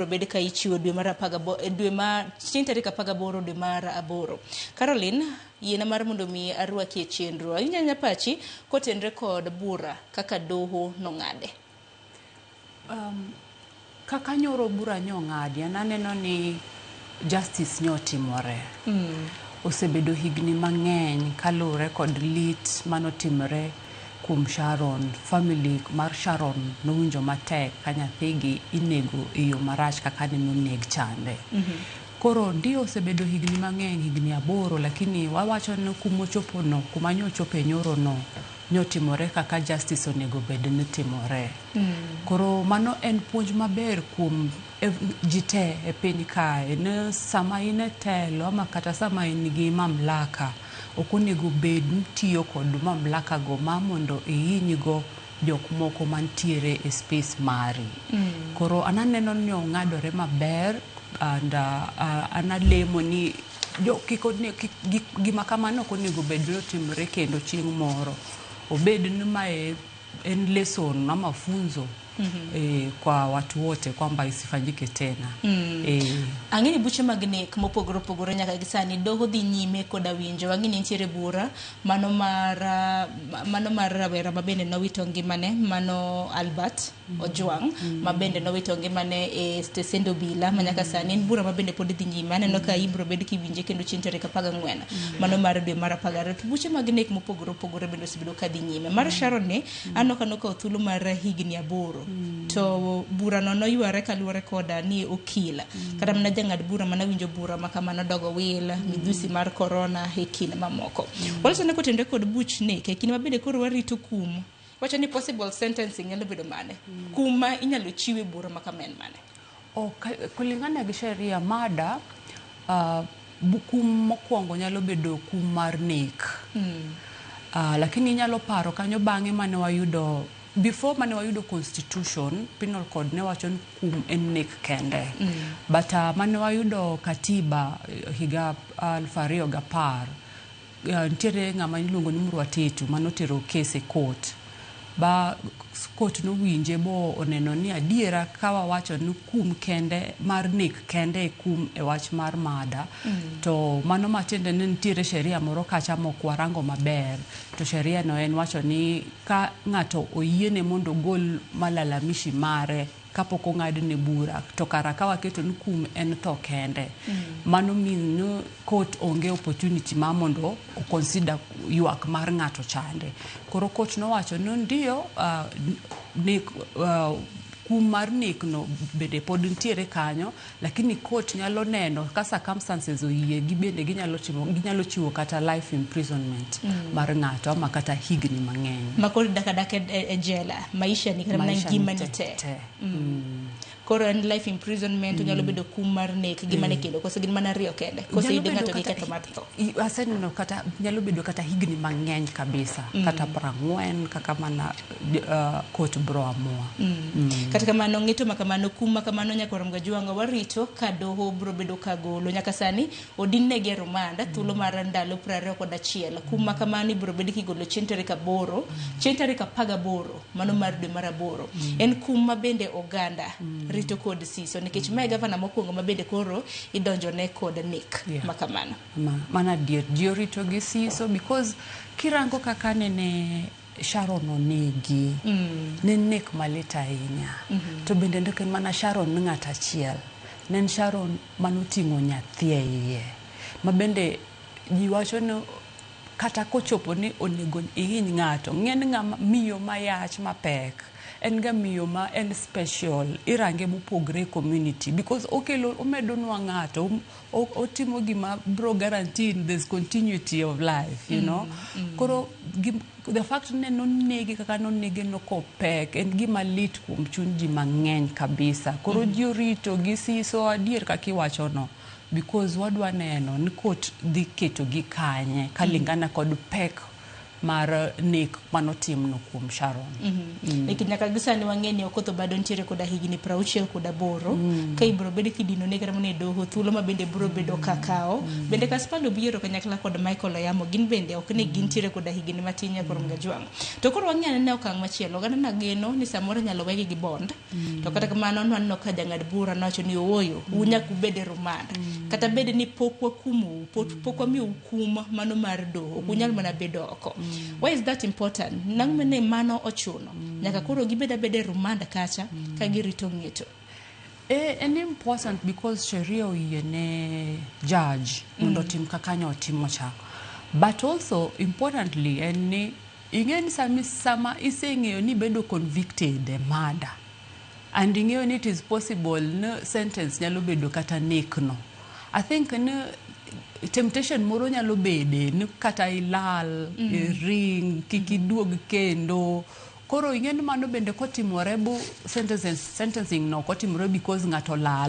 Robedi ka ichiwo dwe mar dwe ma chieng' tarik 18 dwe mar aboro. Caroline, yiena mar mondo mi arwaki e chenro. Inyanya pachi kotenre kod bura kaka doho nong'ade. Kaka nyoro bura nyong'adi, aneno ni justice nyotimore. Osebedo higni mang'eny kalure kod lit manotimore kuom Sharon. Family mar Sharon nowinjo matek ka nyathigi inego e yo marach kaka ne oneg chande. Koro ndio osebedo higni mang'eny, higni 8, lakini wawacho ni kumochopono, kuma nyochope nyoro no, nyotimore kaka justice onego bed ni timore. Koro mano en puonj maber kuom jite e piny kae. Ne sama ine telo ama kata sama in gi mamlaka, okonego bed tiyo kod mamlaka go ma mondo ihinygo jok moko mantiere e space mari. Koro ananeno ni ong'adore maber, and analemo ni gima kamano okonego bed ni otimore kendo chieng' moro. Obed ni mae en lesson ama funzo kwa watu wote kwamba isifanyike tena. Ang'eni buche mag nek mopogore opogore nyaka gi sani doho dhi nyime koda winjo. Ang'eni nitiere bura mano mar rawera mabende nowito ngimane, mano Albert Ojwang mabende nowito ngimane e stesend obila manyaka sani en bura mabende pod dhi nyime. Aneno ka ibro bed kiwinje kendo chieng' tarik 14 mano mar dwe mar 12. Buche mag nek mopogore opogore bende osebedo ka dhi nyime. Mar Sharon ne anokano ka thuolo mar higni 8 to bura no noyware kaluwore koda ni okila kata mana jang'ad bura mana winjo bura makamano dogo wil midhusi mar corona e kinde mamoko. Walso ne kotende kod buch nek e kinde mabende koro warito kum. Wacho ni possible sentencing nyalo bedo mane? Kuma inyalo chiwe bura makamen mane? Kulingana gi sheria mada, kum mokwongo nyalo bedo kum mar nek. Lakini nyalo paro kanyo bang'e mane wayudo before mane wayudo constitution, penal code ne wacho ni kum en nek kende. But mane wayudo katiba higa 2010, nitiere ng'ama iluongo ni Murwatetu manotero case e court. Ba court nowinje bo oneno ni adiera kawa wacho ni kum kende mar nek kende kum e wach mar mada. To mano matende ni nitiere sheria moro kacha mokwarango maber. To sheria no en wacho ni ka ng'ato oyiene mondo gol malalamishi mare kapok ong'adne bura to kara ka waketo ni kum en tho kende. Mano mean no court onge opportunity ma mondo o consider ywak mar ng'ato chande. Koro court no wacho no ndio kum mar nek no bende pod ntiere kanyo, lakini court nyalo neno ka circumstances oyie gibende ginyalo chiwo kata life imprisonment mar ng'ato ama kata higni mang'eny. Makori dakadake e jela, maisha ni kama ngima ni te. Koro en life imprisonment nyalo bedo kum mar nek gima ne kendo kose gin mana riyo kende kose yudo ng'ato gi ketho mar tho. Aseneno kata nyalo bedo kata higni mang'eny kabisa, kata 40 kaka mana court bro amua. Kata kamano ng'eto makamano kum makamano nyaka Ramga Jwang'o warito ka doho bro bedo kagolo nyaka sani odinne ge romanda thuolo mar ndalo 21. Kum makamano bro bedo kigolo chieng' tarik 8, chieng' tarik 18 mano mar dwe mar 8. En kum mabende oganda rito kod siso nikech mae gavana mokwongo mabende koro idonjo ne kod nek makamano. Mana dier rito gi siso because kirango kaka nene Sharon onegi ne nek malita ahinya. To bende ndeke mana Sharon ng'ata achiel. Nen Sharon manoting'o nyathi e iye. Mabende jiwacho no kata kochopo ni onego ihiny ng'ato. Ng'en ng'ama miyo mayach mapek. En ga miyo ma en special irange mopogre community because omedonwa ng'ato otimo gima bro guarantee there's continuity of life, you know. Koro the fact ne nonegi kaka nonegi no kopek en gima lit kuom chuny ji mang'eny kabisa. Koro ji orito gi siso adier kaka iwacho no because wadwa neno ni court dhi keto gi kanye kalingana kod pek mar nek manotim no kuom Sharon. Lakini nyaka gisani wang'eni okotho bado ntiere koda higni 68 ka ibro bedo kidino ne kata mone doho thuolo ma bende bro bedo kakao bende Kaspando biro kanyakla kod Michael Oyamo gin bende ok ne gintiere koda higni matinya korom gajwang'. To koro wang'eni ne okang' machielo gana nageno ni samoro nyalo wegi gi bond to kata kamano nwanno ka jang'ad bura nowacho ni ooyo unyaku bede rumanda kata bede ni pok wakumo pok wamiyo ukuma mano mar doho ok unyal mana bedo oko. Why is that important? Nang'mene mano ochuno nyaka koro gibeda bede rumanda kacha ka girito ng'eto. And important because sheria oyiene judge mondo tim kaka nyotimo cha. But also importantly en ni ing'eni sama iseng'eyo ni bedo convicted e murder and ing'eyo ni it is possible no sentence nyalo bedo kata nek no. I think no temptation moro nyalo bede ni kata ilal ring kikiduog kendo koro ing'eni mano bende kotimore bu sentencing no kotimore because ng'ato lal